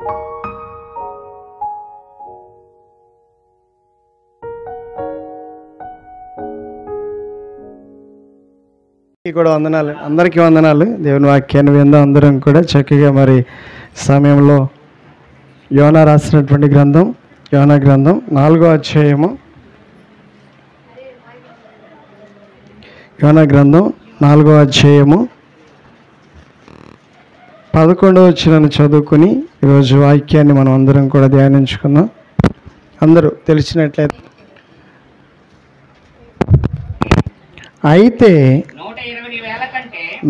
కూడా వందనాలు, అందరికీ వందనాలు. దేవుని వాక్యాన్ని విందాం అందరం కూడా చక్కగా. మరి సమయంలో యోనా రాసినటువంటి గ్రంథం, యోనా గ్రంథం 4వ అధ్యాయము, యోనా గ్రంథం 4వ అధ్యాయము 11వ వచనాన్ని చదువుకుని ఈరోజు వాక్యాన్ని మనం అందరం కూడా ధ్యానించుకుందాం. అందరూ తెలిసినట్లయితే, అయితే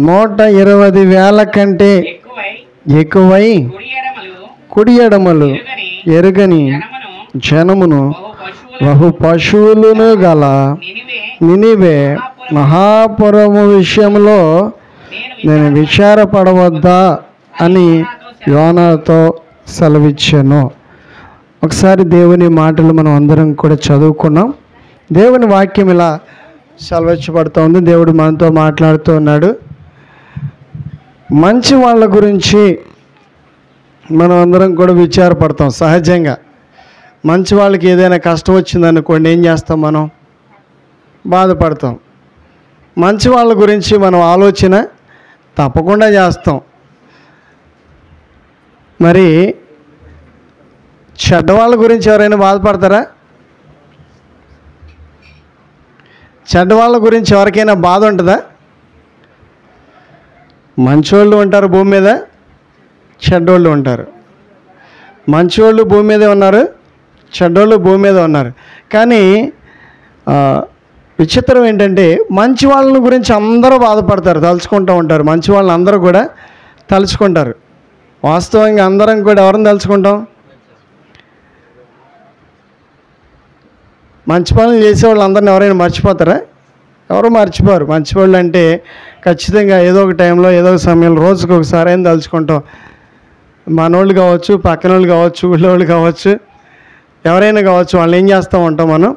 120,000 కంటే ఎక్కువై కుడి ఎడమలు ఎరుగని జనమును బహు పశువులను గల నినివే మహాపురము విషయంలో నేను విచారపడవద్దా అని యోనాతో సెలవిచ్చాను. ఒకసారి దేవుని మాటలు మనం అందరం కూడా చదువుకున్నాం. దేవుని వాక్యం ఇలా సెలవిచ్చబడుతూ ఉంది. దేవుడు మనతో మాట్లాడుతూ ఉన్నాడు. మంచి వాళ్ళ గురించి మనం అందరం కూడా విచారపడతాం. సహజంగా మంచి వాళ్ళకి ఏదైనా కష్టం వచ్చిందనుకోండి, ఏం చేస్తాం? మనం బాధపడతాం. మంచి వాళ్ళ గురించి మనం ఆలోచన తప్పకుండా చేస్తాం. మరి చెడ్డవాళ్ళ గురించి ఎవరైనా బాధపడతారా? చెడ్డవాళ్ళ గురించి ఎవరికైనా బాధ ఉంటుందా? మంచోళ్ళు ఉంటారు భూమి మీద, చెడ్డోళ్ళు ఉంటారు. మంచోళ్ళు భూమి మీదే ఉన్నారు, చెడ్డోళ్ళు భూమి మీద ఉన్నారు. కానీ విచిత్రం ఏంటంటే, మంచి వాళ్ళని గురించి అందరూ బాధపడతారు, తలుచుకుంటూ ఉంటారు. మంచి వాళ్ళని అందరూ కూడా తలుచుకుంటారు. వాస్తవంగా అందరం కూడా ఎవరిని తలుచుకుంటాం? మంచి పనులు చేసేవాళ్ళు అందరిని ఎవరైనా మర్చిపోతారా? ఎవరు మర్చిపోరు. మంచివాళ్ళు అంటే ఖచ్చితంగా ఏదో ఒక టైంలో, ఏదో ఒక సమయంలో, రోజుకు ఒకసారి అయినా తలుచుకుంటాం. మనోళ్ళు కావచ్చు, పక్కన వాళ్ళు కావచ్చు, ఊళ్ళోళ్ళు కావచ్చు, ఎవరైనా కావచ్చు, వాళ్ళని ఏం చేస్తూ ఉంటాం మనం?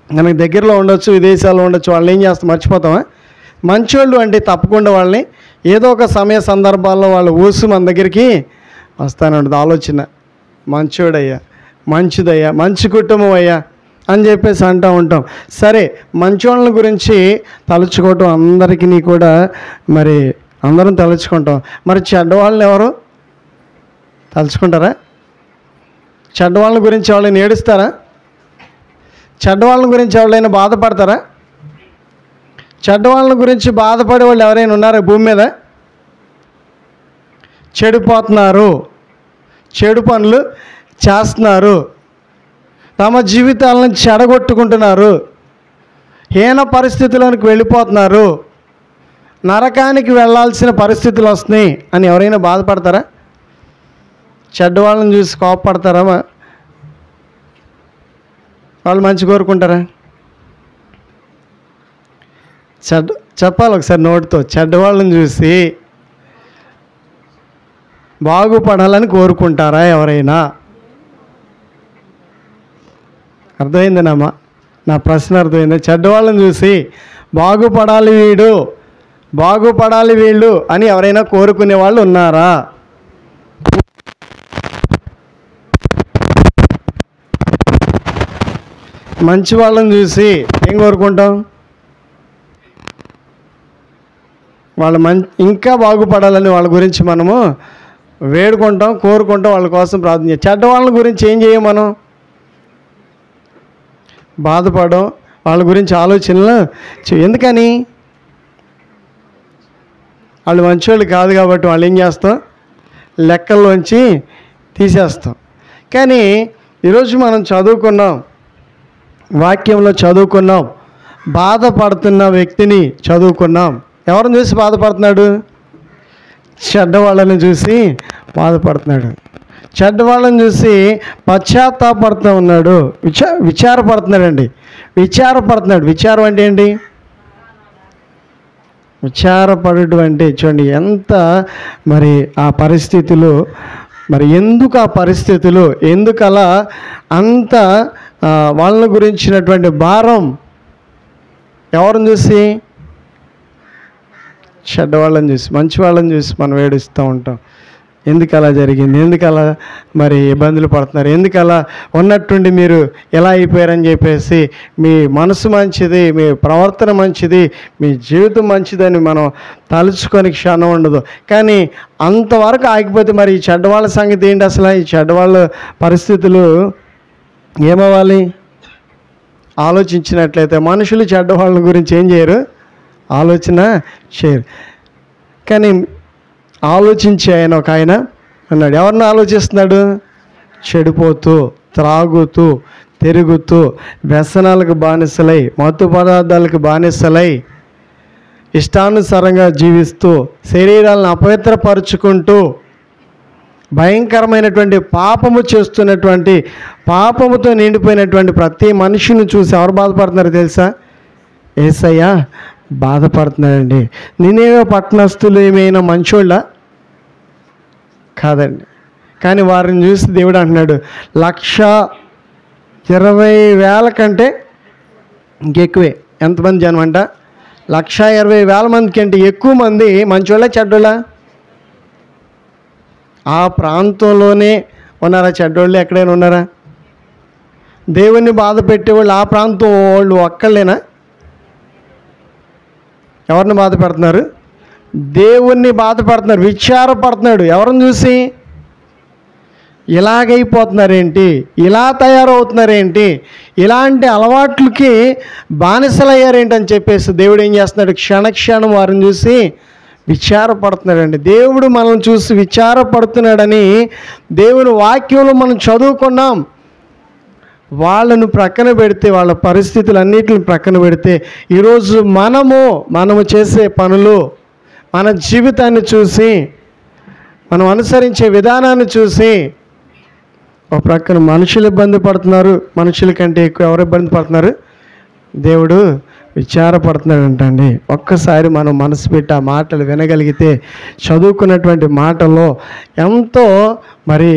మనకి దగ్గరలో ఉండొచ్చు, విదేశాల్లో ఉండొచ్చు, వాళ్ళని ఏం చేస్తాం? మర్చిపోతామా? మంచోళ్ళు అంటే తప్పకుండా వాళ్ళని ఏదో ఒక సమయ సందర్భాల్లో వాళ్ళు ఊసి మన దగ్గరికి వస్తానంటుంది. ఆలోచన, మంచోడయ్యా, మంచిదయ్యా, మంచి కుటుంబం అయ్యా అని చెప్పేసి అంటూ ఉంటాం. సరే, మంచోళ్ళ గురించి తలుచుకోవటం అందరికీ కూడా మరి అందరం తలుచుకుంటాం. మరి చెడ్డవాళ్ళని ఎవరు తలుచుకుంటారా? చెడ్డవాళ్ళ గురించి ఎవరైనా ఏడుస్తారా? చెడ్డవాళ్ళ గురించి ఎవరైనా బాధపడతారా? చెడ్డవాళ్ళ గురించి బాధపడే వాళ్ళు ఎవరైనా ఉన్నారా భూమి మీద? చెడిపోతున్నారు, చెడు పనులు చేస్తున్నారు, తమ జీవితాలను చెడగొట్టుకుంటున్నారు, హీన పరిస్థితుల్లోకి వెళ్ళిపోతున్నారు, నరకానికి వెళ్ళాల్సిన పరిస్థితులు వస్తున్నాయి అని ఎవరైనా బాధపడతారా? చెడ్డవాళ్ళని చూసి కోపపడతారా? వాళ్ళు మంచి కోరుకుంటారా? చెప్పాలి ఒకసారి నోటితో. చెడ్డవాళ్ళని చూసి బాగుపడాలని కోరుకుంటారా ఎవరైనా? అర్థమైందేనమ్మా? నా ప్రశ్న అర్థమైందా? చెడ్డవాళ్ళని చూసి బాగుపడాలి వీడు, బాగుపడాలి వీళ్ళు అని ఎవరైనా కోరుకునే వాళ్ళు ఉన్నారా? మంచి వాళ్ళని చూసి ఏం కోరుకుంటాం? వాళ్ళు ఇంకా బాగుపడాలని వాళ్ళ గురించి మనము వేడుకుంటాం, కోరుకుంటాం, వాళ్ళ కోసం ప్రార్థన చేస్తాం. చెడ్డ వాళ్ళ గురించి ఏం చేయం? మనం బాధపడడం, వాళ్ళ గురించి ఆలోచనలు. ఎందుకని? వాళ్ళు మంచివాళ్ళు కాదు కాబట్టి వాళ్ళు ఏం చేస్తాం? లెక్కల్లోంచి తీసేస్తాం. కానీ ఈరోజు మనం చదువుకున్నాం, వాక్యంలో చదువుకున్నాం, బాధపడుతున్న వ్యక్తిని చదువుకున్నాం. ఎవరిని చూసి బాధపడుతున్నాడు? చెడ్డవాళ్ళని చూసి బాధపడుతున్నాడు. చెడ్డవాళ్ళని చూసి పశ్చాత్తాపడుతూ ఉన్నాడు, విచారపడుతున్నాడండి. విచారపడుతున్నాడు. విచారం అంటే ఏంటి? విచారపడటం అంటే చూడండి ఎంత మరి ఆ పరిస్థితులు, మరి ఎందుకు ఆ పరిస్థితులు, ఎందుకు అలా అంత వాళ్ళ గురించినటువంటి భారం ఎవరిని చూసి? చెడ్డవాళ్ళని చూసి. మంచి వాళ్ళని చూసి మనం ఏడుస్తూ ఉంటాం. ఎందుకు అలా జరిగింది, ఎందుకు అలా మరి ఇబ్బందులు పడుతున్నారు, ఎందుకు అలా ఉన్నట్టుండి మీరు ఎలా అయిపోయారని చెప్పేసి మీ మనసు మంచిది, మీ ప్రవర్తన మంచిది, మీ జీవితం మంచిదని మనం తలుచుకొని క్షణం ఉండదు. కానీ అంతవరకు ఆగిపోతే మరి ఈ చెడ్డవాళ్ళ సంగతి ఏంటి? అసలు ఈ చెడ్డవాళ్ళ పరిస్థితులు ఏమవ్వాలి? ఆలోచించినట్లయితే మనుషులు చెడ్డవాళ్ళ గురించి ఏం చేయరు, ఆలోచన చేయరు. కానీ ఆలోచించే ఆయన అన్నాడు. ఎవరిని ఆలోచిస్తున్నాడు? చెడిపోతూ, త్రాగుతూ, తిరుగుతూ, వ్యసనాలకు బానిసలై, మత్తు పదార్థాలకు బానిసలై, ఇష్టానుసారంగా జీవిస్తూ, శరీరాలను అపవిత్రపరుచుకుంటూ, భయంకరమైనటువంటి పాపము చేస్తున్నటువంటి, పాపముతో నిండిపోయినటువంటి ప్రతి మనిషిని చూసి ఎవరు బాధపడుతున్నారో తెలుసా? యేసయ్య బాధపడుతున్నాడండి. నినేవే పట్టణస్థులు ఏమైనా మంచోళ్ళ కాదండి. కానీ వారిని చూసి దేవుడు అంటున్నాడు, 1,20,000 కంటే ఇంకెక్కువే. ఎంతమంది జనం అంట? 1,20,000 మంది కంటే ఎక్కువ మంది మంచోళ్ళ చెడ్డోళ్ళ? ఆ ప్రాంతంలోనే ఉన్నారా చెడ్డోళ్ళు? ఎక్కడైనా ఉన్నారా? దేవుణ్ణి బాధ పెట్టేవాళ్ళు ఆ ప్రాంతం వాళ్ళు ఒక్కళ్ళేనా? ఎవరిని బాధ పెడుతున్నారు? దేవుణ్ణి బాధ పెడుతున్నారు, విచారపడుతున్నాడు. ఎవరిని చూసి? ఇలాగైపోతున్నారేంటి, ఇలా తయారవుతున్నారేంటి, ఇలాంటి అలవాట్లకి బానిసలయ్యారేంటి అని చెప్పేసి దేవుడు ఏం చేస్తున్నాడు? క్షణక్షణం వారిని చూసి విచారపడుతున్నాడండి. దేవుడు మనల్ని చూసి విచారపడుతున్నాడని దేవుని వాక్యంలో మనం చదువుకున్నాం. వాళ్ళను ప్రక్కన పెడితే, వాళ్ళ పరిస్థితులన్నిటిని ప్రక్కన పెడితే, ఈరోజు మనము చేసే పనులు, మన జీవితాన్ని చూసి, మనం అనుసరించే విధానాన్ని చూసి ఒక ప్రక్కన మనుషులు ఇబ్బంది పడుతున్నారు. మనుషుల కంటే ఎక్కువ ఎవరు ఇబ్బంది పడుతున్నారు? దేవుడు విచారపడుతున్నాడంటండి. ఒక్కసారి మనం మనసు పెట్టి ఆ మాటలు వినగలిగితే, చదువుకున్నటువంటి మాటల్లో ఎంతో మరి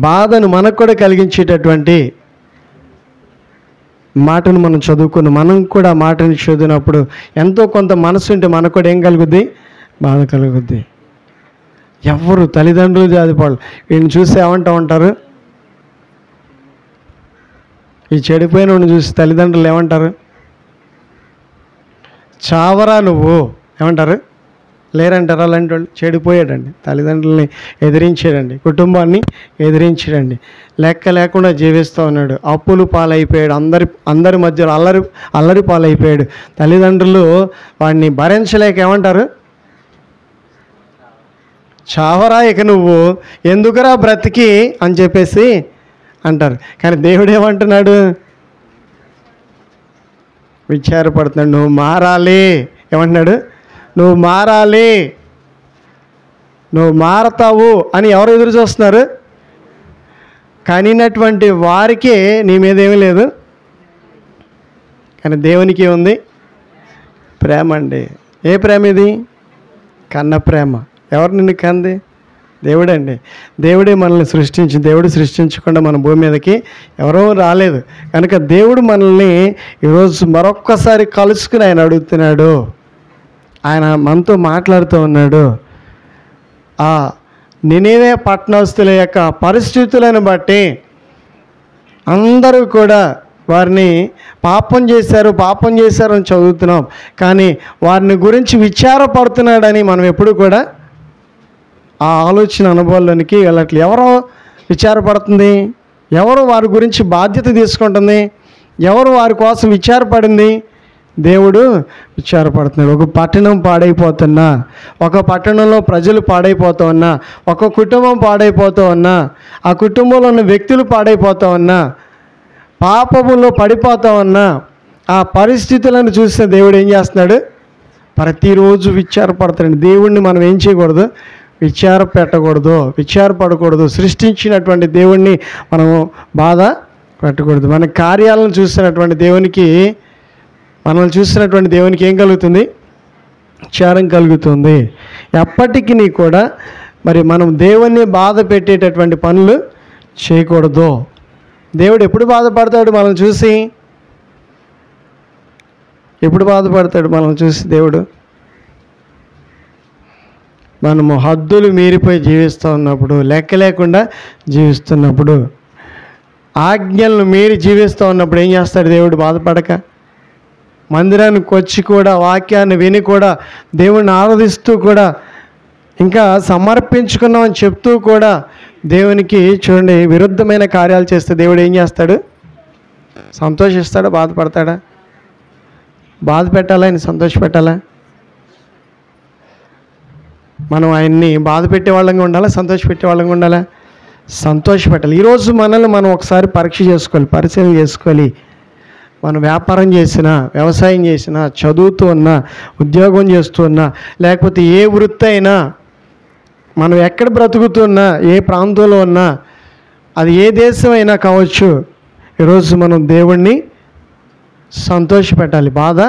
బాధను మనకు కూడా కలిగించేటటువంటి మాటను మనం చదువుకుని, మనం కూడా మాటను చదివినప్పుడు ఎంతో కొంత మనసు ఉంటే మనకు కూడా ఏం కలుగుద్ది? బాధ కలుగుద్ది. ఎవరు తల్లిదండ్రులు జాతిపాళ్ళు వీడిని చూసి ఏమంటూ ఉంటారు? ఈ చెడిపోయిన వాడిని చూసి తల్లిదండ్రులు ఏమంటారు? చావరా నువ్వు ఏమంటారు? లేరంటారా? అలాంటి వాళ్ళు చెడిపోయాడండి, తల్లిదండ్రులని ఎదిరించాడండి, కుటుంబాన్ని ఎదిరించాడండి, లెక్క లేకుండా జీవిస్తూ ఉన్నాడు, అప్పులు పాలైపోయాడు, అందరి మధ్యలో అల్లరి పాలైపోయాడు. తల్లిదండ్రులు వాడిని భరించలేక ఏమంటారు? చావరా ఇక నువ్వు, ఎందుకురా బ్రతికి అని చెప్పేసి అంటారు. కానీ దేవుడు ఏమంటున్నాడు? విచారపడుతున్నాడు. నువ్వు మారాలి. ఏమంటున్నాడు? నువ్వు మారాలి, నువ్వు మారతావు అని ఎవరు ఎదురు చూస్తున్నారు? కనినటువంటి వారికే నీ మీద ఏమీ లేదు, కానీ దేవునికి ఉంది ప్రేమ అండి. ఏ ప్రేమ ఇది? కన్న ప్రేమ. ఎవరు నిన్ను కంది? దేవుడండి. దేవుడే మనల్ని సృష్టించి, దేవుడు సృష్టించకుండా మన భూమి మీదకి ఎవరో రాలేదు. కనుక దేవుడు మనల్ని ఈరోజు మరొక్కసారి కలుసుకుని ఆయన అడుగుతున్నాడు, ఆయన మనతో మాట్లాడుతూ ఉన్నాడు. ఆ నినేవే పట్టణస్థుల యొక్క పరిస్థితులను బట్టి అందరూ కూడా వారిని పాపం చేశారు అని చదువుతున్నాం. కానీ వారిని గురించి విచారపడుతున్నాడని మనం ఎప్పుడు కూడా ఆ ఆలోచన అనుభవాల్లోనికి వెళ్ళట్లేదు. ఎవరో విచారపడుతుంది? ఎవరు వారి గురించి బాధ్యత తీసుకుంటుంది? ఎవరు వారి కోసం విచారపడింది? దేవుడు విచారపడుతున్నాడు. ఒక పట్టణం పాడైపోతున్నా, ఒక పట్టణంలో ప్రజలు పాడైపోతూ ఉన్నా, ఒక కుటుంబం పాడైపోతూ ఉన్నా, ఆ కుటుంబంలో ఉన్న వ్యక్తులు పాడైపోతూ ఉన్నా, పాపములో పడిపోతూ ఉన్నా, ఆ పరిస్థితులను చూస్తే దేవుడు ఏం చేస్తున్నాడు? ప్రతిరోజు విచారపడతాడు. దేవుణ్ణి మనం ఏం చేయకూడదు? విచారపడకూడదు. సృష్టించినటువంటి దేవుణ్ణి మనము బాధ పెట్టకూడదు. మన కార్యాలను చూస్తున్నటువంటి దేవునికి, మనల్ని చూస్తున్నటువంటి దేవునికి ఏం కలుగుతుంది? విచారం కలుగుతుంది. ఎప్పటికీ కూడా మరి మనం దేవుణ్ణి బాధ పెట్టేటటువంటి పనులు చేయకూడదు. దేవుడు ఎప్పుడు బాధపడతాడు మనల్ని చూసి? ఎప్పుడు బాధపడతాడు మనల్ని చూసి దేవుడు? మనము హద్దులు మీరిపోయి జీవిస్తూ ఉన్నప్పుడు, లెక్క లేకుండా జీవిస్తున్నప్పుడు, ఆజ్ఞలను మీరి జీవిస్తూ ఉన్నప్పుడు ఏం చేస్తాడు దేవుడు? బాధపడక మందిరానికి వచ్చి కూడా, వాక్యాన్ని విని కూడా, దేవుణ్ణి ఆరాధిస్తూ కూడా, ఇంకా సమర్పించుకున్నామని చెప్తూ కూడా దేవునికి చూడండి విరుద్ధమైన కార్యాలు చేస్తే దేవుడు ఏం చేస్తాడు? సంతోషిస్తాడా? బాధపడతాడా? బాధ పెట్టాలా? ఆయన సంతోష పెట్టాలా? మనం ఆయన్ని బాధ పెట్టే వాళ్ళంగా ఉండాలా? సంతోష పెట్టే వాళ్ళంగా ఉండాలా? సంతోష పెట్టాలి. ఈరోజు మనల్ని మనం ఒకసారి పరీక్ష చేసుకోవాలి, పరిశీలన చేసుకోవాలి. మనం వ్యాపారం చేసినా, వ్యవసాయం చేసినా, చదువుతూ ఉన్నా, ఉద్యోగం చేస్తూ ఉన్నా, లేకపోతే ఏ వృత్తి అయినా, మనం ఎక్కడ బ్రతుకుతున్నా, ఏ ప్రాంతంలో ఉన్నా, అది ఏ దేశం అయినా కావచ్చు, ఈరోజు మనం దేవుణ్ణి సంతోషపెట్టాలి, బాధ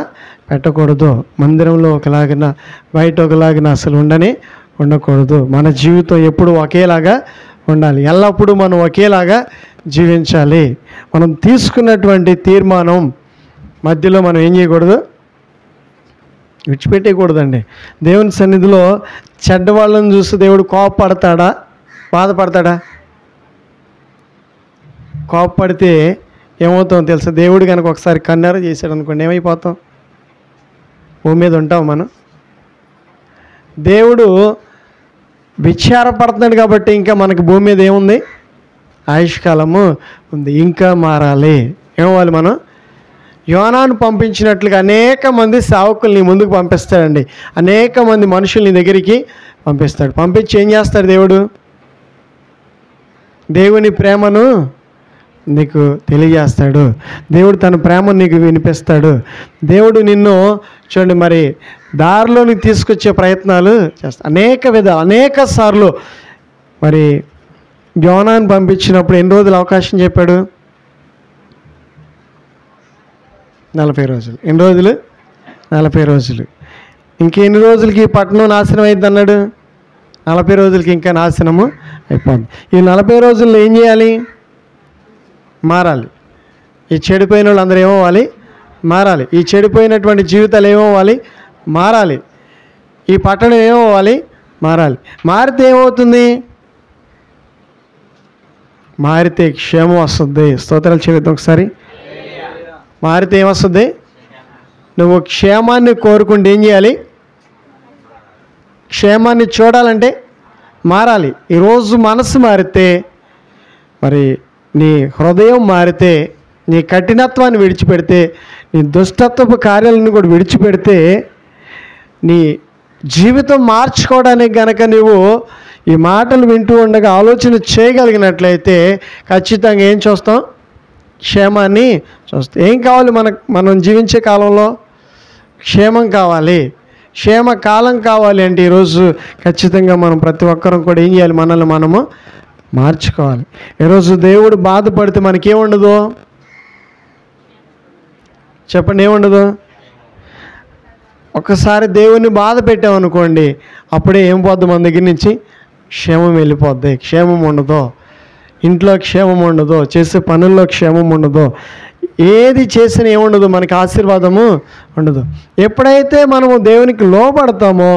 పెట్టకూడదు. మందిరంలో ఒకలాగిన, బయట ఒకలాగిన అసలు ఉండకూడదు. మన జీవితం ఎప్పుడు ఒకేలాగా ఉండాలి. ఎల్లప్పుడూ మనం ఒకేలాగా జీవించాలి. మనం తీసుకున్నటువంటి తీర్మానం మధ్యలో మనం ఏం చేయకూడదు? విడిచిపెట్టకూడదండి. దేవుని సన్నిధిలో చెడ్డవాళ్ళని చూస్తే దేవుడు కోపపడతాడా? బాధపడతాడా? కోపపడితే ఏమవుతాం తెలుసా? దేవుడు కనుక ఒకసారి కన్నెర చేశాడు అనుకోండి, ఏమైపోతాం? భూమి మీద ఉంటాం మనం. దేవుడు విచారపడుతున్నాడు కాబట్టి ఇంకా మనకి భూమి మీద ఏముంది? ఆయుష్కాలము ఉంది. ఇంకా మారాలి. ఏమవ్వాలి మనం? యోనాను పంపించినట్లుగా అనేక మంది సేవకుల్ని ముందుకు పంపిస్తాడండి. అనేక మంది మనుషుల్ని దగ్గరికి పంపిస్తాడు. పంపించి ఏం చేస్తాడు దేవుడు? దేవుని ప్రేమను నీకు తెలియజేస్తాడు. దేవుడు తన ప్రేమను నీకు వినిపిస్తాడు. దేవుడు నిన్ను చూడండి మరి దారిలోనికి తీసుకొచ్చే ప్రయత్నాలు చేస్తాడు. అనేక సార్లు మరి యోనాను పంపించినప్పుడు ఎన్ని రోజులు అవకాశం చెప్పాడు? 40 రోజులు. ఎన్ని రోజులు? 40 రోజులు. ఇంకెన్ని రోజులకి పట్టణం నాశనం అయింది అన్నాడు? 40 రోజులకి ఇంకా నాశనము అయిపోయింది. ఈ 40 రోజుల్లో ఏం చేయాలి? మారాలి. ఈ చెడిపోయిన వాళ్ళు అందరూ ఏమవ్వాలి? మారాలి. ఈ చెడిపోయినటువంటి జీవితాలు ఏమవ్వాలి? మారాలి. ఈ పట్టణం ఏమవ్వాలి? మారాలి. మారితే ఏమవుతుంది? మారితే క్షేమం వస్తుంది. స్తోత్రాలు చెబుతాం ఒకసారి. మారితే ఏమొస్తుంది? నువ్వు క్షేమాన్ని కోరుకుంటే ఏం చేయాలి? క్షేమాన్ని చూడాలంటే మారాలి. ఈరోజు మనసు మారితే, మరి నీ హృదయం మారితే, నీ కఠినత్వాన్ని విడిచిపెడితే, నీ దుష్టత్వపు కార్యాలను కూడా విడిచిపెడితే, నీ జీవితం మార్చుకోవడానికి కనుక నువ్వు ఈ మాటలు వింటూ ఉండగా ఆలోచన చేయగలిగినట్లయితే ఖచ్చితంగా ఏం చూస్తాం? క్షేమాన్ని చూస్తాం. ఏం కావాలి మనం జీవించే కాలంలో? క్షేమం కావాలి. క్షేమ కాలం కావాలి అంటే ఈరోజు ఖచ్చితంగా మనం ప్రతి ఒక్కరం కూడా ఏం చేయాలి? మనల్ని మనము మార్చుకోవాలి. ఈరోజు దేవుడు బాధపడితే మనకేముండదు? చెప్పండి, ఏముండదు? ఒకసారి దేవుణ్ణి బాధ పెట్టామనుకోండి, అప్పుడే ఏం పోద్ది మన దగ్గర నుంచి? క్షేమం వెళ్ళిపోద్ది. క్షేమం ఉండదు. ఇంట్లో క్షేమం ఉండదు. చేసే పనుల్లో క్షేమం ఉండదు. ఏది చేసినా ఏముండదు? మనకి ఆశీర్వాదము ఉండదు. ఎప్పుడైతే మనము దేవునికి లోబడతామో,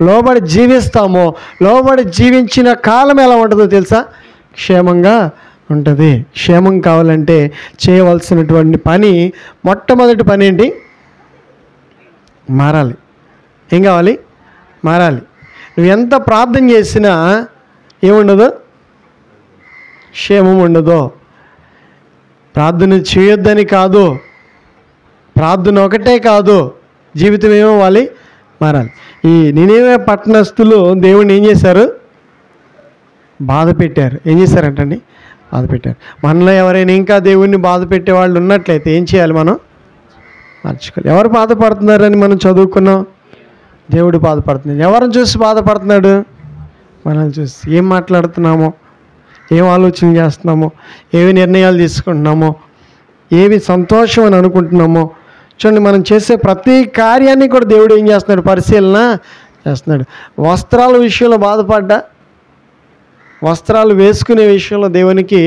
లోబడి జీవిస్తామో, లోబడి జీవించిన కాలం ఎలా ఉంటుందో తెలుసా? క్షేమంగా ఉంటుంది. క్షేమం కావాలంటే చేయవలసినటువంటి పని, మొట్టమొదటి పని ఏంటి? మారాలి. ఏం కావాలి? మారాలి. నువ్వు ఎంత ప్రార్థన చేసినా ఏముండదు? క్షేమం ఉండదు. ప్రార్థన చేయొద్దని కాదు, ప్రార్థన ఒకటే కాదు, జీవితం ఏమవ్వాలి? మారాలి. ఈ నినివే పట్టణస్థులు దేవుణ్ణి ఏం చేశారు? బాధ పెట్టారు. ఏం చేశారంటండి? బాధ పెట్టారు. మనలో ఎవరైనా ఇంకా దేవుణ్ణి బాధ పెట్టే వాళ్ళు ఉన్నట్లయితే ఏం చేయాలి? మనం మార్చుకోవాలి. ఎవరు బాధపడుతున్నారని మనం చదువుకున్నాం? దేవుడు బాధపడుతున్నాడు. ఎవరిని చూసి బాధపడుతున్నాడు? మనల్ని చూసి. ఏం మాట్లాడుతున్నామో, ఏం ఆలోచన చేస్తున్నామో, ఏవి నిర్ణయాలు తీసుకుంటున్నామో, ఏవి సంతోషం అని అనుకుంటున్నామో చూడండి. మనం చేసే ప్రతి కార్యాన్ని కూడా దేవుడు ఏం చేస్తున్నాడు? పరిశీలన చేస్తున్నాడు. వస్త్రాల విషయంలో బాధపడ్డా వస్త్రాలు వేసుకునే విషయంలో దేవునికి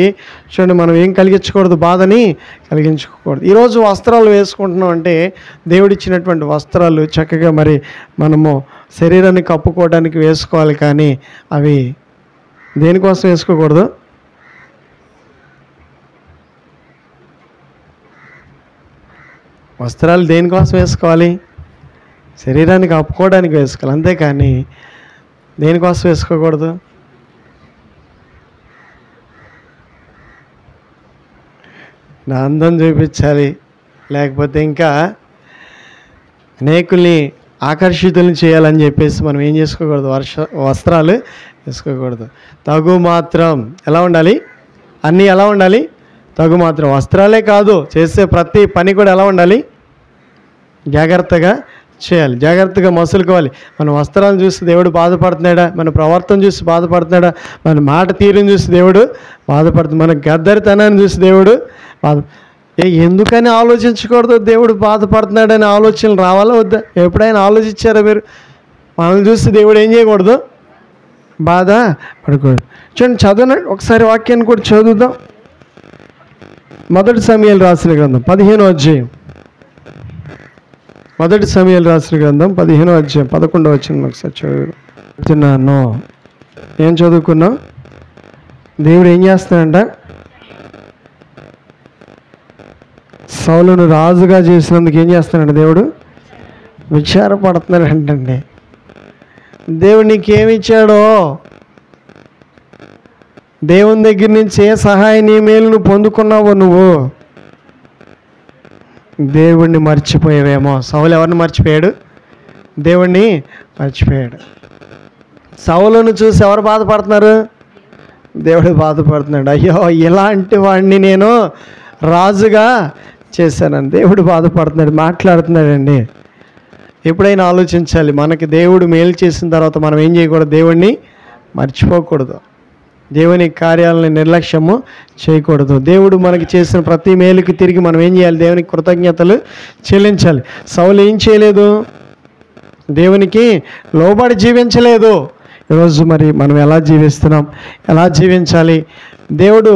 చూడండి మనం ఏం కలిగించకూడదు, బాధని కలిగించకూడదు. ఈరోజు వస్త్రాలు వేసుకుంటున్నాం అంటే దేవుడిచ్చినటువంటి వస్త్రాలు చక్కగా మరి మనము శరీరాన్ని కప్పుకోవడానికి వేసుకోవాలి, కానీ అవి దేనికోసం వేసుకోకూడదు? వస్త్రాలు దేనికోసం వేసుకోవాలి? శరీరాన్ని కప్పుకోవడానికి వేసుకోవాలి, అంతేకాని దేనికోసం వేసుకోకూడదు? నా అందం చూపించాలి, లేకపోతే ఇంకా అనేకుల్ని ఆకర్షితుల్ని చేయాలని చెప్పేసి మనం ఏం చేసుకోకూడదు? వస్త్రాలు వేసుకోకూడదు. తగు మాత్రం ఎలా ఉండాలి? అన్నీ ఎలా ఉండాలి? తగు మాత్రం. వస్త్రాలే కాదు, చేసే ప్రతి పని కూడా ఎలా ఉండాలి? జాగ్రత్తగా చేయాలి, జాగ్రత్తగా మసులుకోవాలి. మన వస్త్రాలను చూసి దేవుడు బాధపడుతున్నాడా? మన ప్రవర్తన చూసి బాధపడుతున్నాడా? మన మాట తీరుని చూసి దేవుడు బాధపడుతుంది. మన గద్దరితనాన్ని చూసి దేవుడు ఎందుకని ఆలోచించకూడదు? దేవుడు బాధపడుతున్నాడని ఆలోచనలు రావాలా వద్దా? ఎప్పుడైనా ఆలోచించారా మీరు? మనల్ని చూసి దేవుడు ఏం చేయకూడదు? బాధ పడకూడదు. చూడండి, చదవనండి ఒకసారి వాక్యాన్ని కూడా చదువుదాం. మొదటి సమూయేలు రాసిన గ్రంథం 15వ అధ్యాయం. మొదటి సమూయేలు రాసిన గ్రంథం 15వ అధ్యాయం 11వ వచనం ఒకసారి చదువుతున్నాను. ఏం చదువుకున్నాం? దేవుడు ఏం చేస్తాడంట? సౌలును రాజుగా చేసినందుకు ఏం చేస్తాడంట? దేవుడు విచారపడుతున్నాడంటండి. దేవుడు నీకేమి ఇచ్చాడో, దేవుని దగ్గర నుంచి ఏ సహాయం ఏ మేలును పొందుకున్నావో నువ్వు దేవుణ్ణి మర్చిపోయావేమో. సౌలు ఎవరిని మర్చిపోయాడు? దేవుణ్ణి మర్చిపోయాడు. సౌలును చూసి ఎవరు బాధపడుతున్నారు? దేవుడు బాధపడుతున్నాడు. అయ్యో, ఇలాంటి వాడిని నేను రాజుగా చేశానని దేవుడు బాధపడుతున్నాడు, మాట్లాడుతున్నాడండి. ఎప్పుడైనా ఆలోచించాలి, మనకి దేవుడు మేలు చేసిన తర్వాత మనం ఏం చేయకూడదు? దేవుణ్ణి మర్చిపోకూడదు, దేవుని కార్యాలను నిర్లక్ష్యము చేయకూడదు. దేవుడు మనకి చేసిన ప్రతి మేలుకి తిరిగి మనం ఏం చేయాలి? దేవునికి కృతజ్ఞతలు చెల్లించాలి. సౌలు ఏం చేయలేదు? దేవునికి లోబడి జీవించలేదు. ఈరోజు మరి మనం ఎలా జీవిస్తున్నాం? ఎలా జీవించాలి? దేవుడు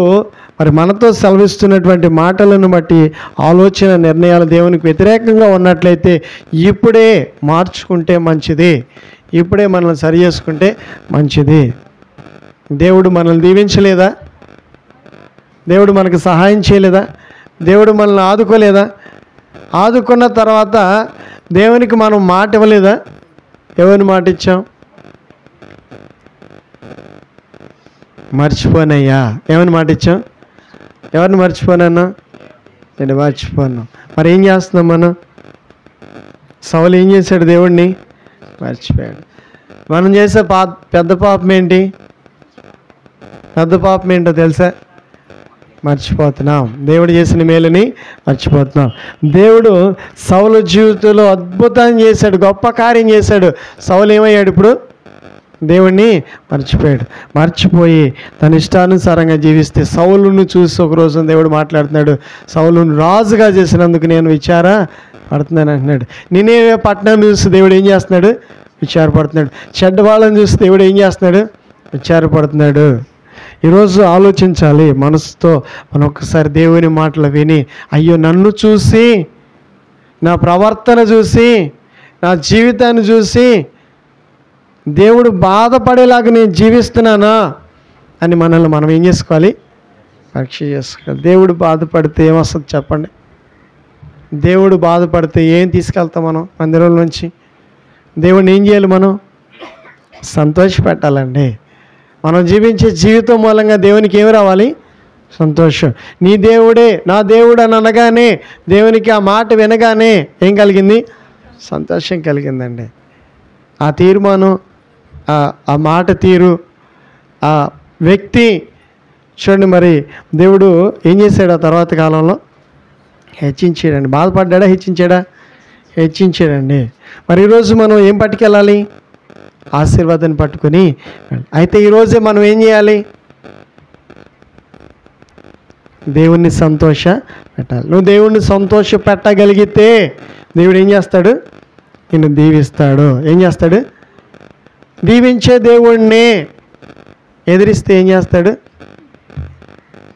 మరి మనతో సెలవిస్తున్నటువంటి మాటలను బట్టి ఆలోచన నిర్ణయాలు దేవునికి వ్యతిరేకంగా ఉన్నట్లయితే ఇప్పుడే మార్చుకుంటే మంచిది, ఇప్పుడే మనల్ని సరి చేసుకుంటే మంచిది. దేవుడు మనల్ని దీవించలేదా? దేవుడు మనకు సహాయం చేయలేదా? దేవుడు మనల్ని ఆదుకోలేదా? ఆదుకున్న తర్వాత దేవునికి మనం మాట ఇవ్వలేదా? ఎవరిని మాట ఇచ్చాం? మర్చిపోనయ్యా. ఏమని మాట ఇచ్చాం? ఎవరిని మర్చిపోనన్నా? నేను మర్చిపోను. మరి ఏం చేస్తున్నాం మనం? సౌలు ఏం చేశాడు? దేవుడిని మర్చిపోయాడు. మనం చేసే పెద్ద పాపం ఏంటి? పెద్ద పాపం ఏంటో తెలుసా? మర్చిపోతున్నాం, దేవుడు చేసిన మేలుని మర్చిపోతున్నాం. దేవుడు సౌలు జీవితంలో అద్భుతం చేశాడు, గొప్ప కార్యం చేశాడు. సౌలు ఏమయ్యాడు? ఇప్పుడు దేవుణ్ణి మర్చిపోయాడు. మర్చిపోయి తన ఇష్టానుసారంగా జీవిస్తే సౌలును చూసి ఒక రోజు దేవుడు మాట్లాడుతున్నాడు, సౌలును రాజుగా చేసినందుకు నేను విచారపడుతున్నాను అంటున్నాడు. నినేవే పట్టణం చూసి దేవుడు ఏం చేస్తున్నాడు? విచారపడుతున్నాడు. చెడ్డవాళ్ళని చూసి దేవుడు ఏం చేస్తున్నాడు? విచారపడుతున్నాడు. ఈరోజు ఆలోచించాలి మనసుతో. మనం ఒక్కసారి దేవుని మాటలు విని, అయ్యో నన్ను చూసి, నా ప్రవర్తన చూసి, నా జీవితాన్ని చూసి దేవుడు బాధపడేలాగా నేను జీవిస్తున్నానా అని మనల్ని మనం ఏం చేసుకోవాలి? పరీక్ష చేసుకోవాలి. దేవుడు బాధపడితే ఏమొస్తుంది చెప్పండి? దేవుడు బాధపడితే ఏం తీసుకెళ్తాం మనం మందిరం నుంచి? దేవుడిని ఏం చేయాలి? మనం సంతోషపెట్టాలండి. మనం జీవించే జీవితం మూలంగా దేవునికి ఏమి రావాలి? సంతోషం. నీ దేవుడే నా దేవుడు అని అనగానే, దేవునికి ఆ మాట వినగానే ఏం కలిగింది? సంతోషం కలిగిందండి. ఆ తీర్మానం, ఆ మాట తీరు, ఆ వ్యక్తి చూడండి. మరి దేవుడు ఏం చేశాడు? ఆ తర్వాత కాలంలో హెచ్చించాడండి. బాధపడ్డా? హెచ్చించాడా? హెచ్చించాడండి. మరి ఈరోజు మనం ఏం పట్టుకెళ్ళాలి? ఆశీర్వాదాన్ని పట్టుకొని. అయితే ఈరోజే మనం ఏం చేయాలి? దేవుణ్ణి సంతోష పెట్టాలి. నువ్వు దేవుణ్ణి సంతోష పెట్టగలిగితే దేవుడు ఏం చేస్తాడు? నిన్ను దీవిస్తాడు. ఏం చేస్తాడు? దీవించే దేవుణ్ణి ఎదిరిస్తే ఏం చేస్తాడు?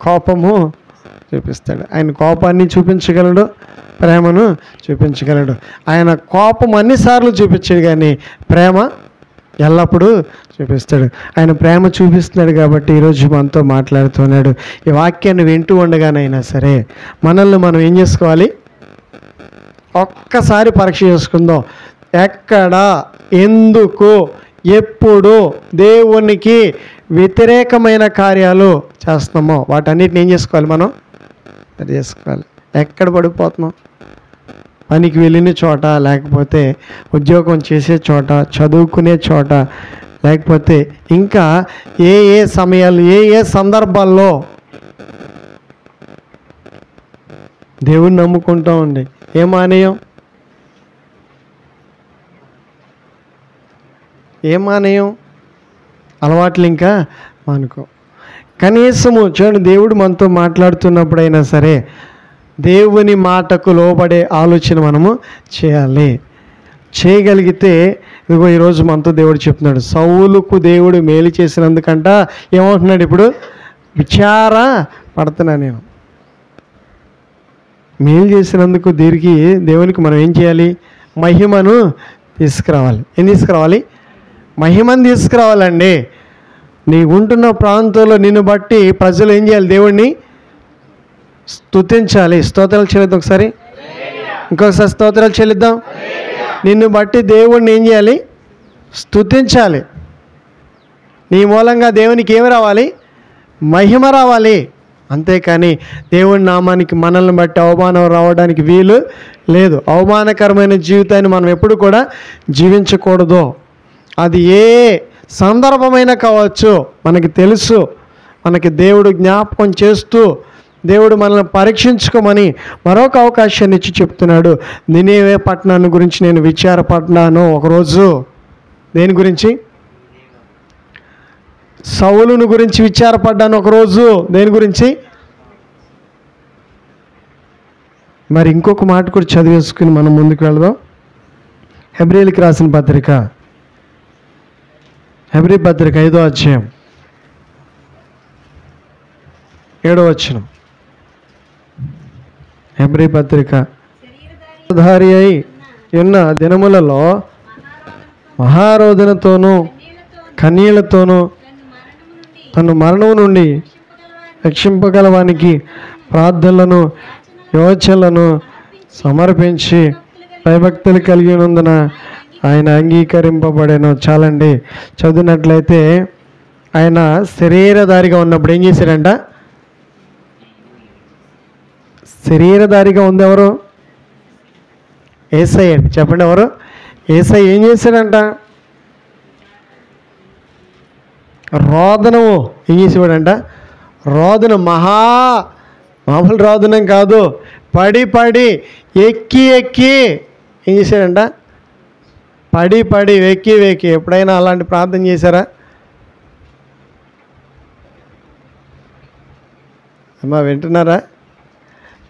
కోపము చూపిస్తాడు. ఆయన కోపాన్ని చూపించగలడు, ప్రేమను చూపించగలడు. ఆయన కోపం అన్నిసార్లు చూపించాడు, కానీ ప్రేమ ఎల్లప్పుడూ చూపిస్తాడు. ఆయన ప్రేమ చూపిస్తున్నాడు కాబట్టి ఈరోజు మనతో మాట్లాడుతున్నాడు. ఈ వాక్యాన్ని వింటూ ఉండగానైనా సరే మనల్ని మనం ఏం చేసుకోవాలి? ఒక్కసారి పరీక్ష చేసుకుందాం. ఎక్కడ, ఎందుకు, ఎప్పుడు దేవునికి వ్యతిరేకమైన కార్యాలు చేస్తున్నామో వాటన్నిటిని ఏం చేసుకోవాలి? మనం అది చేసుకోవాలి. ఎక్కడ పడిపోతున్నాం? పనికి వెళ్ళిన చోట, లేకపోతే ఉద్యోగం చేసే చోట, చదువుకునే చోట, లేకపోతే ఇంకా ఏ ఏ సమయాలు, ఏ ఏ సందర్భాల్లో దేవుణ్ణి నమ్ముకుంటూ ఉండి ఏం మానేయం? అలవాట్లు ఇంకా మానుకో. కనీసము చూడండి, దేవుడు మనతో మాట్లాడుతున్నప్పుడైనా సరే దేవుని మాటకు లోబడే ఆలోచన మనము చేయాలి. చేయగలిగితే ఇదిగో ఈరోజు మనతో దేవుడు చెప్తున్నాడు, సౌలుకు దేవుడు మేలు చేసినందుకంట ఏమంటున్నాడు? ఇప్పుడు విచార పడుతున్నా నేను. మేలు చేసినందుకు తిరిగి దేవునికి మనం ఏం చేయాలి? మహిమను తీసుకురావాలి. ఏం తీసుకురావాలి? మహిమను తీసుకురావాలండి. నీ ఉంటున్న ప్రాంతంలో నిన్ను బట్టి ప్రజలు ఏం చేయాలి? దేవుణ్ణి స్తుతించాలి. స్తోత్రాలు చెల్లిద్దాం. ఒకసారి ఇంకొకసారి స్తోత్రాలు చెల్లిద్దాం. నిన్ను బట్టి దేవుణ్ణి ఏం చేయాలి? స్తుతించాలి. నీ మూలంగా దేవునికి ఏమి రావాలి? మహిమ రావాలి. అంతేకాని దేవుని నామానికి మనల్ని బట్టి అవమానం రావడానికి వీలు లేదు. అవమానకరమైన జీవితాన్ని మనం ఎప్పుడు కూడా జీవించకూడదు. అది ఏ సందర్భమైనా కావచ్చు, మనకి తెలుసు. మనకి దేవుడు జ్ఞాపకం చేస్తూ దేవుడు మనల్ని పరీక్షించుకోమని మరొక అవకాశాన్ని ఇచ్చి చెప్తున్నాడు. నినేవే పట్టణాన్ని గురించి నేను విచారపడ్డాను ఒకరోజు. దేని గురించి? సౌలును గురించి విచారపడ్డాను ఒకరోజు. దేని గురించి? మరి ఇంకొక మాట కూడా చదివేసుకుని మనం ముందుకు వెళదాం. హెబ్రీయులకు రాసిన పత్రిక, హెబ్రీ పత్రిక 5వ అధ్యాయం 7వ వచనం. హెబ్రీ పత్రిక, ధారి అయి ఉన్న దినములలో మహారోదనతోనూ కన్నీళ్లతోనూ తను మరణం నుండి రక్షింపగలవానికి ప్రార్థనలను యోచనలను సమర్పించి భయభక్తులు కలిగి ఉన్నందున ఆయన అంగీకరింపబడేను. చాలండి. చదివినట్లయితే ఆయన శరీరధారిగా ఉన్నప్పుడు ఏం చేశాడంట? శరీరధారిగా ఉంది ఎవరు? యేసయ్య అండి. చెప్పండి, ఎవరు? యేసయ్య ఏం చేశాడంట? రోదనము ఏం చేసేవాడంట? రోదనం, మామూలు రోదనం కాదు, పడి పడి ఎక్కి ఎక్కి ఏం చేశాడంట? పడి పడి వెక్కి వెక్కి. ఎప్పుడైనా అలాంటి ప్రార్థన చేశారా? అమ్మా వింటున్నారా?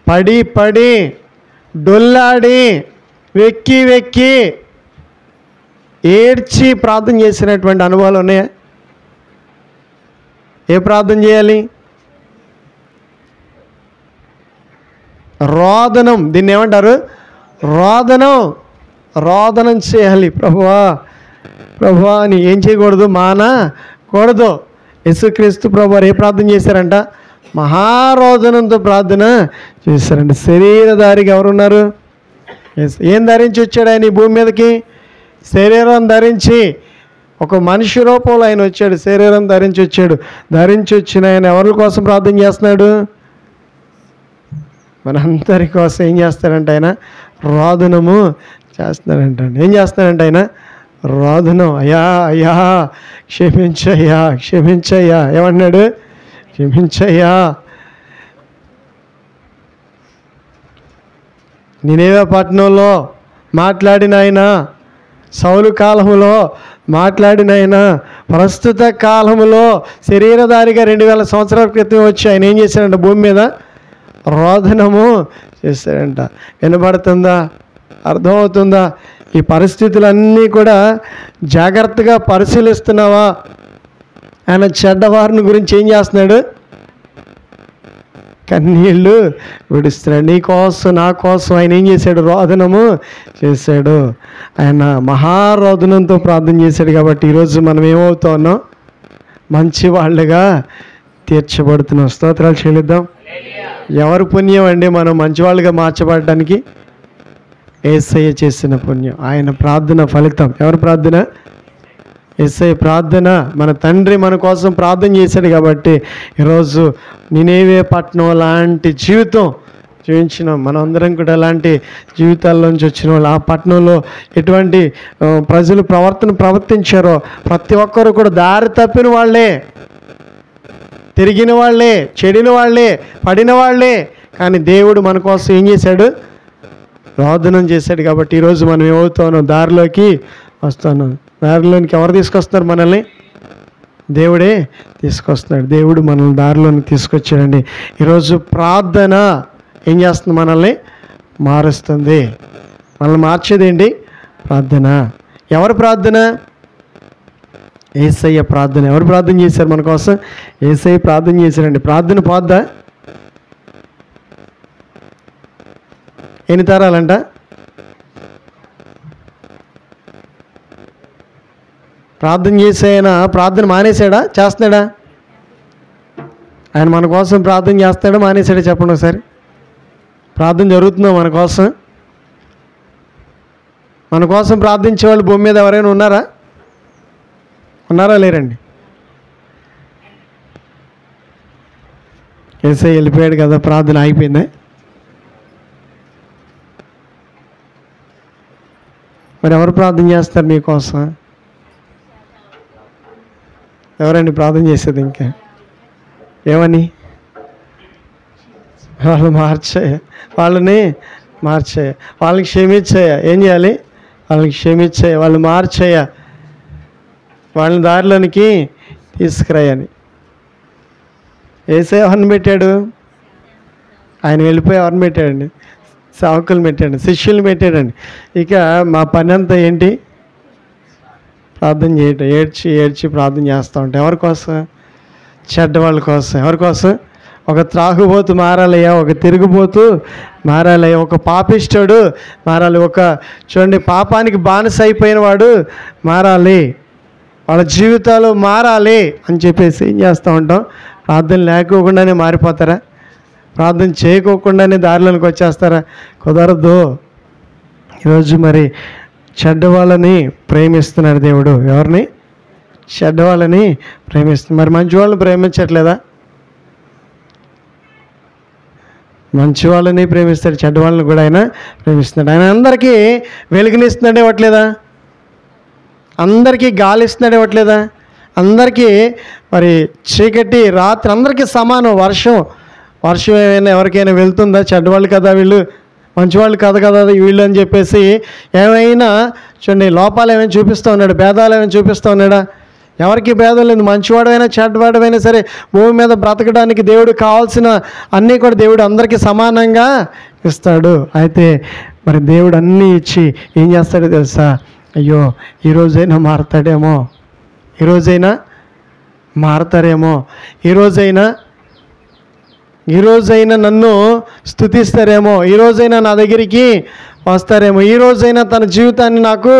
పడి పడి డొల్లాడి వెక్కి వెక్కి ఏడ్చి ప్రార్థన చేసినటువంటి అనుభవాలు ఉన్నాయా? ఏ ప్రార్థన చేయాలి? రోదనం. దీన్ని ఏమంటారు? రోదనం చేయాలి. ప్రభువా అని ఏం చేయకూడదు? మానకూడదు. యేసుక్రీస్తు ప్రభు ఏ ప్రార్థన చేశారంట? మహారోదనంతో ప్రార్థన చేశారంట. శరీరధారిగా ఎవరున్నారు? ఏం ధరించి వచ్చాడు ఆయన ఈ భూమి మీదకి? శరీరం ధరించి, ఒక మనిషి రూపంలో ఆయన వచ్చాడు. శరీరం ధరించి వచ్చాడు. ధరించి వచ్చిన ఆయన ఎవరి కోసం ప్రార్థన చేస్తున్నాడు? మనందరి కోసం ఏం చేస్తాడంట? ఆయన రోదనము చేస్తున్నాడంట. ఏం చేస్తాడంట ఆయన? రోదనం. అయ్యా అయ్యా క్షమించయ్యా, క్షమించయ్యా. ఏమన్నాడు? క్షమించయ్యా. నినేవే పట్టణంలో మాట్లాడిన ఆయన, సౌలు కాలములో మాట్లాడిన ఆయన, ప్రస్తుత కాలములో శరీరధారిగా 2000 సంవత్సరాల క్రితం వచ్చి ఆయన ఏం చేశాడంట? భూమి మీద రోదనము చేశాడంట. వినబడుతుందా? అర్థమవుతుందా? ఈ పరిస్థితులన్నీ కూడా జాగ్రత్తగా పరిశీలిస్తున్నావా? ఆయన చెడ్డవారిని గురించి ఏం చేస్తున్నాడు? కన్నీళ్ళు విడుస్తున్నాడు. నీ కోసం నా కోసం ఆయన ఏం చేశాడు? రోదనము చేశాడు. ఆయన మహారోదనంతో ప్రార్థన చేశాడు. కాబట్టి ఈరోజు మనం ఏమవుతా ఉన్నాం? మంచి వాళ్ళుగా తీర్చబడుతున్నాం. స్తోత్రాలు చెల్లిద్దాం. ఎవరు పుణ్యం అండి మనం మంచివాళ్ళుగా మార్చబడడానికి? యేసయ్య చేసిన పుణ్యం, ఆయన ప్రార్థన ఫలితం. ఎవరి ప్రార్థన? యేసయ్య ప్రార్థన. మన తండ్రి మన కోసం ప్రార్థన చేశాడు కాబట్టి ఈరోజు నినేవే పట్టణం లాంటి జీవితం జీవించినాం. మనం అందరం కూడా అలాంటి జీవితాల్లోంచి వచ్చిన వాళ్ళు. ఆ పట్టణంలో ఎటువంటి ప్రజలు ప్రవర్తించారో ప్రతి ఒక్కరు కూడా దారి తప్పిన వాళ్ళే, తిరిగిన వాళ్ళే, చెడిన వాళ్ళే, పడిన వాళ్ళే. కానీ దేవుడు మన కోసం ఏం చేశాడు? రోదనం చేశాడు. కాబట్టి ఈరోజు మనం ఏమవుతానో దారిలోకి వస్తాను. దారిలోనికి ఎవరు తీసుకొస్తున్నారు మనల్ని? దేవుడే తీసుకొస్తున్నాడు. దేవుడు మనల్ని దారిలోకి తీసుకొచ్చాడండి. ఈరోజు ప్రార్థన ఏం చేస్తుంది? మనల్ని మారుస్తుంది. మనల్ని మార్చేది ఏంటి? ప్రార్థన. ఎవరు ప్రార్థన? యేసయ్య ప్రార్థన. ఎవరు ప్రార్థన చేశారు మన కోసం? యేసయ్య ప్రార్థన చేశారండి. ప్రార్థన పోద్దా? ఎన్ని తరాలంట? ప్రార్థన చేసాయన ప్రార్థన మానేశాడా? చేస్తున్నాడా? ఆయన మన కోసం ప్రార్థన చేస్తాడా? మానేశాడా? చెప్పండి ఒకసారి. ప్రార్థన జరుగుతుందో మన కోసం? మన కోసం ప్రార్థించే వాళ్ళు భూమి మీద ఎవరైనా ఉన్నారా? ఉన్నారా? లేరండి. యేసయ్య వెళ్ళిపోయాడు కదా, ప్రార్థన ఆగిపోయిందా? మరి ఎవరు ప్రార్థన చేస్తారు మీకోసం? ఎవరండి ప్రార్థన చేసేది? ఇంకా ఏమని? వాళ్ళు వాళ్ళని మార్చేయ, వాళ్ళకి క్షమించేయ. ఏం చేయాలి? వాళ్ళకి క్షమించేయ, వాళ్ళు మార్చేయ, వాళ్ళని దారిలోనికి తీసుకురాయని. యేసయ్య ఎవరిని పెట్టాడు? ఆయన వెళ్ళిపోయి ఎవరిని పెట్టాడండి? సేవకులు పెట్టాడు, శిష్యుల్ని పెట్టాడండి. ఇక మా పని అంతా ఏంటి? ప్రార్థన చేయటం. ఏడ్చి ఏడ్చి ప్రార్థన చేస్తూ ఉంటాం. ఎవరి కోసం? చెడ్డవాళ్ళ కోసం. ఎవరి కోసం? ఒక త్రాగుబోతు మారాలయ్యా, ఒక తిరుగుబోతు మారాలయ్యా, ఒక పాపిష్టుడు మారాలి, ఒక చూడండి పాపానికి బానిస అయిపోయిన వాడు మారాలి, వాళ్ళ జీవితాలు మారాలి అని చెప్పేసి ఏం చేస్తూ ఉంటాం? ప్రార్థన లేకోకుండానే మారిపోతారా? ప్రార్థన చేయకోకుండానే దారిలోనికి వచ్చేస్తారా? కుదరదు. ఈరోజు మరి చెడ్డవాళ్ళని ప్రేమిస్తున్నాడు దేవుడు. ఎవరిని? చెడ్డవాళ్ళని ప్రేమిస్తున్నారు. మరి మంచి వాళ్ళని ప్రేమించట్లేదా? మంచి వాళ్ళని ప్రేమిస్తాడు, చెడ్డవాళ్ళని కూడా ఆయన ప్రేమిస్తున్నాడు. ఆయన అందరికీ వెలుగునిస్తున్నాడు ఇవ్వట్లేదా? అందరికీ గాలి ఇస్తున్నాడు ఇవ్వట్లేదా? అందరికీ మరి చీకటి రాత్రి అందరికీ సమానం. వర్షం ఏమైనా ఎవరికైనా వెళ్తుందా? చెడ్డవాళ్ళు కదా వీళ్ళు, మంచివాళ్ళు కాదు కదా వీళ్ళు అని చెప్పేసి ఏమైనా చూడండి లోపాలు ఏమైనా చూపిస్తూ ఉన్నాడు, భేదాలు ఏమైనా చూపిస్తూ ఉన్నాడా? ఎవరికి భేదం లేదు. మంచివాడైనా చెడ్డవాడైనా సరే భూమి మీద బ్రతకడానికి దేవుడు కావాల్సిన అన్నీ కూడా దేవుడు అందరికీ సమానంగా ఇస్తాడు. అయితే మరి దేవుడు అన్నీ ఇచ్చి ఏం చేస్తాడో తెలుసా? అయ్యో ఈరోజైనా మారతాడేమో, ఈరోజైనా మారతారేమో, ఈరోజైనా నన్ను స్తుతిస్తారేమో, ఈరోజైనా నా దగ్గరికి వస్తారేమో, ఈరోజైనా తన జీవితాన్ని నాకు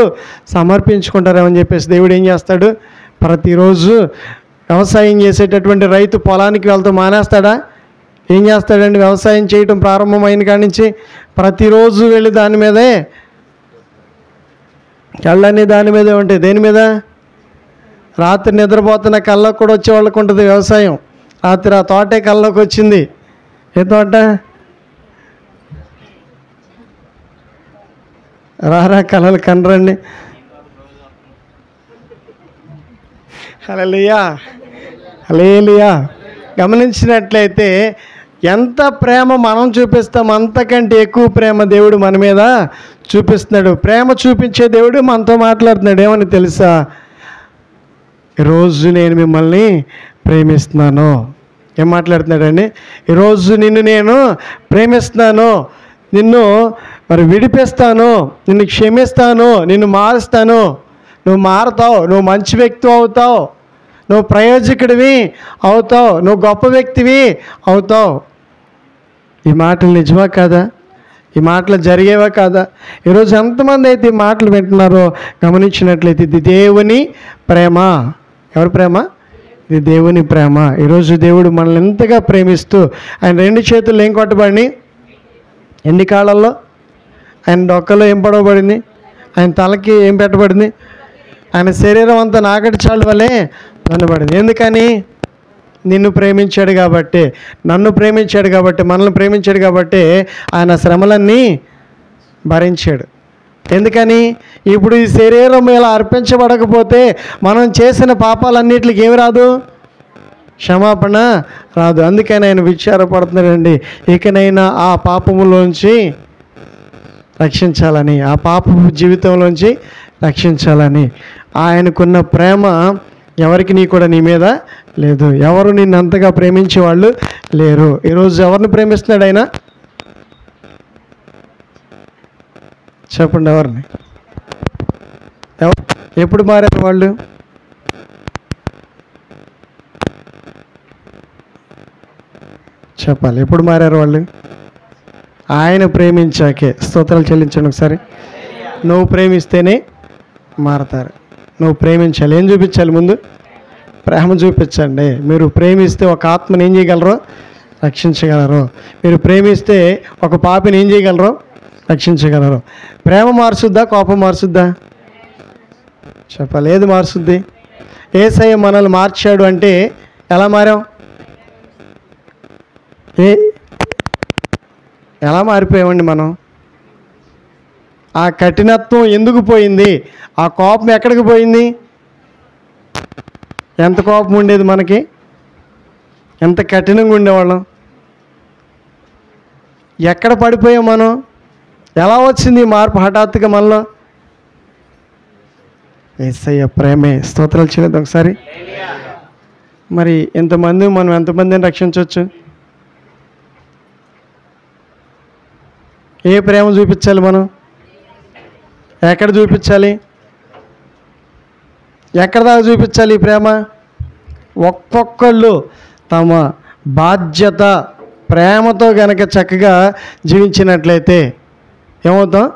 సమర్పించుకుంటారేమో అని చెప్పేసి దేవుడు ఏం చేస్తాడు? ప్రతిరోజు వ్యవసాయం చేసేటటువంటి రైతు పొలానికి వెళ్తూ మానేస్తాడా? ఏం చేస్తాడండి? వ్యవసాయం చేయటం ప్రారంభమైన కాడి నుంచి ప్రతిరోజు వెళ్ళి దాని మీదే కళ్ళన్నీ దాని మీదే ఉంటాయి. దేని మీద? రాత్రి నిద్రపోతున్న కళ్ళకు కూడా వచ్చే వాళ్ళకు ఉంటుంది వ్యవసాయం. రాత్రి ఆ తోటే కళ్ళలోకి వచ్చింది. ఏ తోట? రారా కళలు కనరండి. హల్లెలూయా, హల్లెలూయా. గమనించినట్లయితే ఎంత ప్రేమ మనం చూపిస్తాం అంతకంటే ఎక్కువ ప్రేమ దేవుడు మన మీద చూపిస్తున్నాడు. ప్రేమ చూపించే దేవుడు మనతో మాట్లాడుతున్నాడు. ఏమని తెలుసా? ఈరోజు నేను మిమ్మల్ని ప్రేమిస్తున్నాను. ఏం మాట్లాడుతున్నాడండి? ఈరోజు నిన్ను నేను ప్రేమిస్తున్నాను, నిన్ను మరి విడిపిస్తాను, నిన్ను క్షమిస్తాను, నిన్ను మారుస్తాను, నువ్వు మారుతావు, నువ్వు మంచి వ్యక్తి అవుతావు, నువ్వు ప్రయోజకుడివి అవుతావు, నువ్వు గొప్ప వ్యక్తివి అవుతావు. ఈ మాటలు నిజమా కాదా? ఈ మాటలు జరిగేవా కాదా? ఈరోజు ఎంతమంది అయితే ఈ మాటలు వింటున్నారో గమనించినట్లయితే ఇది దేవుని ప్రేమ. ఎవరి ప్రేమ? ఇది దేవుని ప్రేమ. ఈరోజు దేవుడు మనల్ని ఎంతగా ప్రేమిస్తూ ఆయన 2 చేతుల్లో ఏం కొట్టబడి, ఎన్ని కాళ్ళల్లో, ఆయన డొక్కలో ఏం పడవబడింది, ఆయన తలకి ఏం పెట్టబడింది, ఆయన శరీరం అంతా నాగటి చాలు వలె పనబడింది. ఎందుకని? నిన్ను ప్రేమించాడు కాబట్టి, నన్ను ప్రేమించాడు కాబట్టి, మనల్ని ప్రేమించాడు కాబట్టి ఆయన శ్రమలన్నీ భరించాడు. ఎందుకని? ఇప్పుడు ఈ శరీరం ఇలా అర్పించబడకపోతే మనం చేసిన పాపాలన్నిటికి ఏమి రాదు? క్షమాపణ రాదు. అందుకని ఆయన విచారపడుతున్నాడండి, ఇకనైనా ఆ పాపములోంచి రక్షించాలని, ఆ పాపపు జీవితంలోంచి రక్షించాలని. ఆయనకున్న ప్రేమ ఎవరికి నీ మీద లేదు. ఎవరు నిన్ను అంతగా ప్రేమించే వాళ్ళు లేరు. ఈరోజు ఎవరిని ప్రేమిస్తున్నాడు ఆయన? చెప్పండి, ఎవరిని? ఎప్పుడు మారారు వాళ్ళు? చెప్పాలి, ఎప్పుడు మారారు వాళ్ళు? ఆయన ప్రేమించాకే. స్తోత్రాలు చెల్లించండి ఒకసారి. నువ్వు ప్రేమిస్తేనే మారతారు. నువ్వు ప్రేమించాలి. ఏం చూపించాలి? ముందు ప్రేమ చూపించండి. మీరు ప్రేమిస్తే ఒక ఆత్మని ఏం చేయగలరు? రక్షించగలరు. మీరు ప్రేమిస్తే ఒక పాపిని ఏం చేయగలరు? రక్షించగలరు. ప్రేమ మారుస్తుందా? కోపం మారుస్తుందా? చెప్పాలి, ఏది మారుస్తుంది? యేసయ్య మనల్ని మార్చాడు అంటే ఎలా మారాం? ఎలా మారిపోయామండి మనం? ఆ కఠినత్వం ఎందుకు పోయింది? ఆ కోపం ఎక్కడికి పోయింది? ఎంత కోపం ఉండేది మనకి? ఎంత కఠినంగా ఉండేవాళ్ళం? ఎక్కడ పడిపోయాం మనం? ఎలా వచ్చింది ఈ మార్పు హఠాత్తుగా మనలో? యేసయ్య ప్రేమే. స్తోత్రాలు చేయలేదు ఒకసారి. మరి మనం ఎంతమందిని రక్షించవచ్చు? ఏ ప్రేమ చూపించాలి మనం? ఎక్కడ చూపించాలి? ఎక్కడ దాకా చూపించాలి ఈ ప్రేమ? ఒక్కొక్కళ్ళు తమ బాధ్యత ప్రేమతో గనక చక్కగా జీవించినట్లయితే ఏమవుతాం?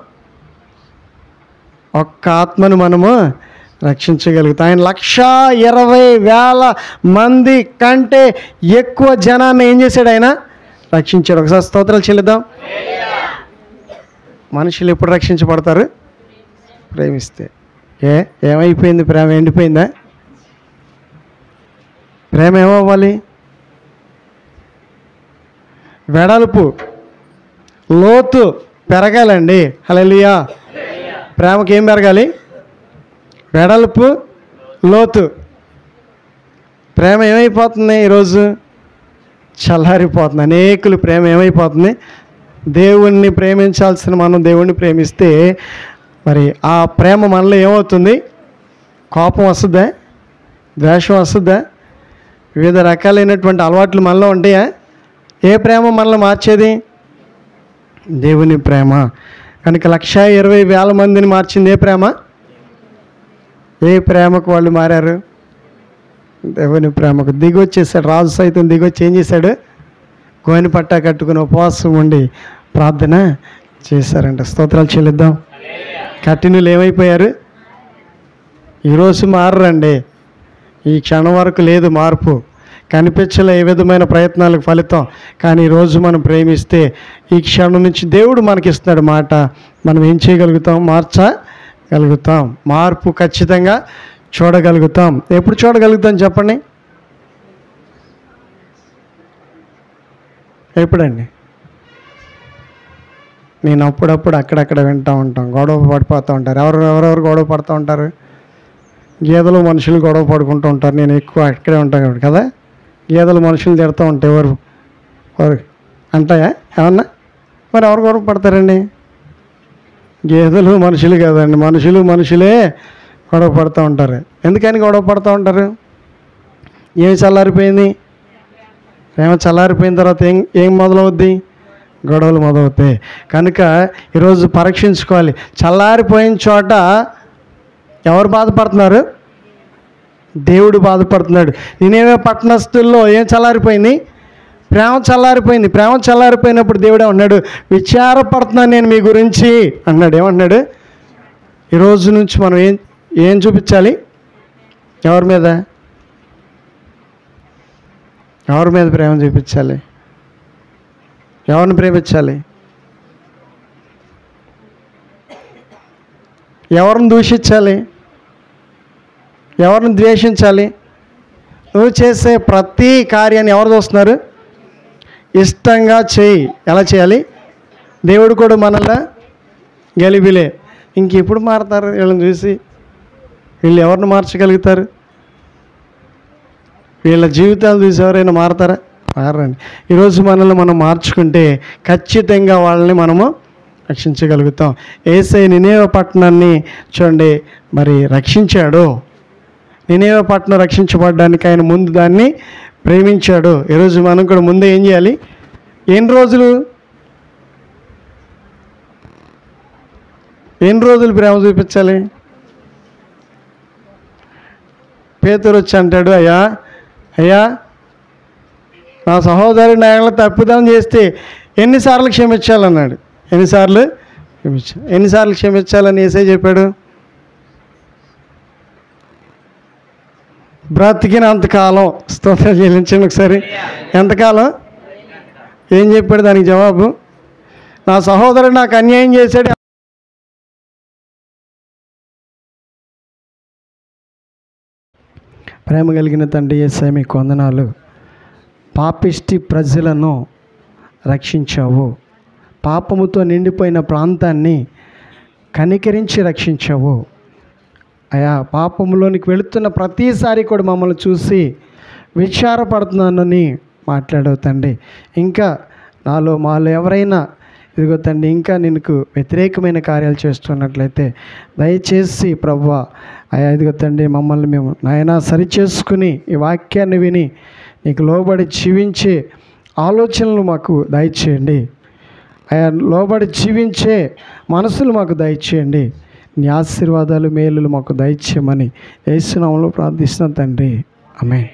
ఒక్క ఆత్మను మనము రక్షించగలుగుతాం. ఆయన 1,20,000 మంది కంటే ఎక్కువ జనాన్ని ఏం చేశాడు? ఆయన రక్షించాడు. ఒకసారి స్తోత్రాలు చెల్లిద్దాం. మనుషులు ఎప్పుడు రక్షించబడతారు? ప్రేమిస్తే. ఏమైపోయింది? ప్రేమ ఎండిపోయిందా? ప్రేమ ఏమవ్వాలి? వెడల్పు లోతు పెరగాలండి. హల్లెలూయా. ప్రేమకి ఏం పెరగాలి? వెడల్పు లోతు. ప్రేమ ఏమైపోతుంది? ఈరోజు చల్లారిపోతుంది. అనేకులు ప్రేమ ఏమైపోతుంది? దేవుణ్ణి ప్రేమించాల్సిన మనం దేవుణ్ణి ప్రేమిస్తే మరి ఆ ప్రేమ మనలో ఏమవుతుంది? కోపం వస్తుందా? ద్వేషం వస్తుందా? వివిధ రకాలైనటువంటి అలవాట్లు మనలో ఉంటాయా? ఏ ప్రేమ మనలో మార్చేది? దేవుని ప్రేమ. కనుక 1,20,000 మందిని మార్చింది ఏ ప్రేమ? ఏ ప్రేమకు వాళ్ళు మారారు? దేవుని ప్రేమకు. దిగొచ్చేసాడు రాజు సైతం. దిగొచ్చి ఏం చేశాడు? గోనె పట్టా కట్టుకుని ఉపవాసం ఉండి ప్రార్థన చేశారంట. స్తోత్రాలు చెల్లిద్దాం. కఠినులు ఏమైపోయారు? ఈరోజు మారండి. ఈ క్షణం వరకు లేదు మార్పు, కనిపించలే ఏ విధమైన ప్రయత్నాలకు ఫలితం. కానీ ఈరోజు మనం ప్రేమిస్తే ఈ క్షణం నుంచి దేవుడు మనకిస్తున్నాడు మాట. మనం ఏం చేయగలుగుతాం? మార్చగలుగుతాం. మార్పు ఖచ్చితంగా చూడగలుగుతాం. ఎప్పుడు చూడగలుగుతాం చెప్పండి? ఎప్పుడండి? నేను అప్పుడప్పుడు అక్కడక్కడ వింటూ ఉంటాం, గొడవ పడిపోతూ ఉంటారు. ఎవరెవరు గొడవ పడుతూ ఉంటారు? గేదెలు మనుషులు గొడవ పడుకుంటూ ఉంటారు. నేను ఎక్కువ అక్కడే ఉంటాను కదా. గేదెలు మనుషులు తిడుతూ ఉంటాయి. ఎవరు అంటాయా ఏమన్నా? మరి ఎవరు గొడవ పడతారండి? గేదెలు మనుషులు కదండి, మనుషులే గొడవ పడుతూ ఉంటారు. ఎందుకని గొడవ పడుతూ ఉంటారు? ఏమి చల్లారిపోయింది? ప్రేమ చల్లారిపోయిన తర్వాత ఏం మొదలవుద్ది? గొడవలు మొదలవుతాయి. కనుక ఈరోజు పరీక్షించుకోవాలి. చల్లారిపోయిన చోట ఎవరు బాధపడుతున్నారు? దేవుడు బాధపడుతున్నాడు. నినేవే పట్టణస్థుల్లో ఏం చల్లారిపోయింది? ప్రేమ చల్లారిపోయింది. ప్రేమ చల్లారిపోయినప్పుడు దేవుడే అన్నాడు, విచారపడుతున్నాను నేను మీ గురించి అన్నాడు. ఏమన్నాడు? ఈరోజు నుంచి మనం ఏం చూపించాలి? ఎవరి మీద ప్రేమ చూపించాలి? ఎవరిని ప్రేమించాలి? ఎవరిని దూషించాలి? ఎవరిని ద్వేషించాలి? నువ్వు చేసే ప్రతి కార్యాన్ని ఎవరు చూస్తున్నారు? ఇష్టంగా చేయి. ఎలా చేయాలి? దేవుడు కూడా మనల్ని గలిబిలే. ఇంకెప్పుడు మారుతారు? వీళ్ళని చూసి వీళ్ళు ఎవరిని మార్చగలుగుతారు? వీళ్ళ జీవితాలు చూసి ఎవరైనా మారతారా? మారండి. ఈరోజు మనల్ని మనం మార్చుకుంటే ఖచ్చితంగా వాళ్ళని మనము రక్షించగలుగుతాం. యేసయ్య నినేవే పట్టణాన్ని చూడండి మరి రక్షించాడు. నినేవే పట్టణం రక్షించబడడానికి ఆయన ముందు దాన్ని ప్రేమించాడు. ఈరోజు మనం కూడా ముందే ఏం చేయాలి? ఎన్ని రోజులు ప్రేమ చూపించాలి? పేతురు వచ్చి అంటాడు, అయ్యా నా సహోదరుడు నాయనలో తప్పిదం చేస్తే ఎన్నిసార్లు క్షమించాలన్నాడు. ఎన్నిసార్లు క్షమించాలని యేసయ్య చెప్పాడు? బ్రతికినంతకాలం. స్తోత్రం చెల్లించండి ఒకసారి. ఎంతకాలం? ఏం చెప్పాడు దానికి జవాబు? నా సహోదరుడు నాకు అన్యాయం చేశాడు. ప్రేమ కలిగిన తండ్రి యేసయ్య మీకు వందనాలు. పాపిష్టి ప్రజలను రక్షించావు. పాపముతో నిండిపోయిన ప్రాంతాన్ని కనికరించి రక్షించావు. అయా పాపంలోనికి వెళుతున్న ప్రతిసారి కూడా మమ్మల్ని చూసి విచారపడుతున్నానని మాట్లాడవు తండ్రి. ఇంకా మాలో ఎవరైనా ఇదిగో తండ్రి ఇంకా నీకు వ్యతిరేకమైన కార్యాలు చేస్తున్నట్లయితే దయచేసి ప్రభువా అయా ఇదిగో తండ్రి మమ్మల్ని మేము నాయనా సరిచేసుకుని ఈ వాక్యాన్ని విని నీకు లోబడి జీవించే ఆలోచనలు మాకు దయచేయండి. అయా లోబడి జీవించే మనసులు మాకు దయచేయండి. నీ ఆశీర్వాదాలు మేలులు మాకు దయచేయమని యేసు నామములో ప్రార్థిస్తున్నాను తండ్రి. ఆమేన్.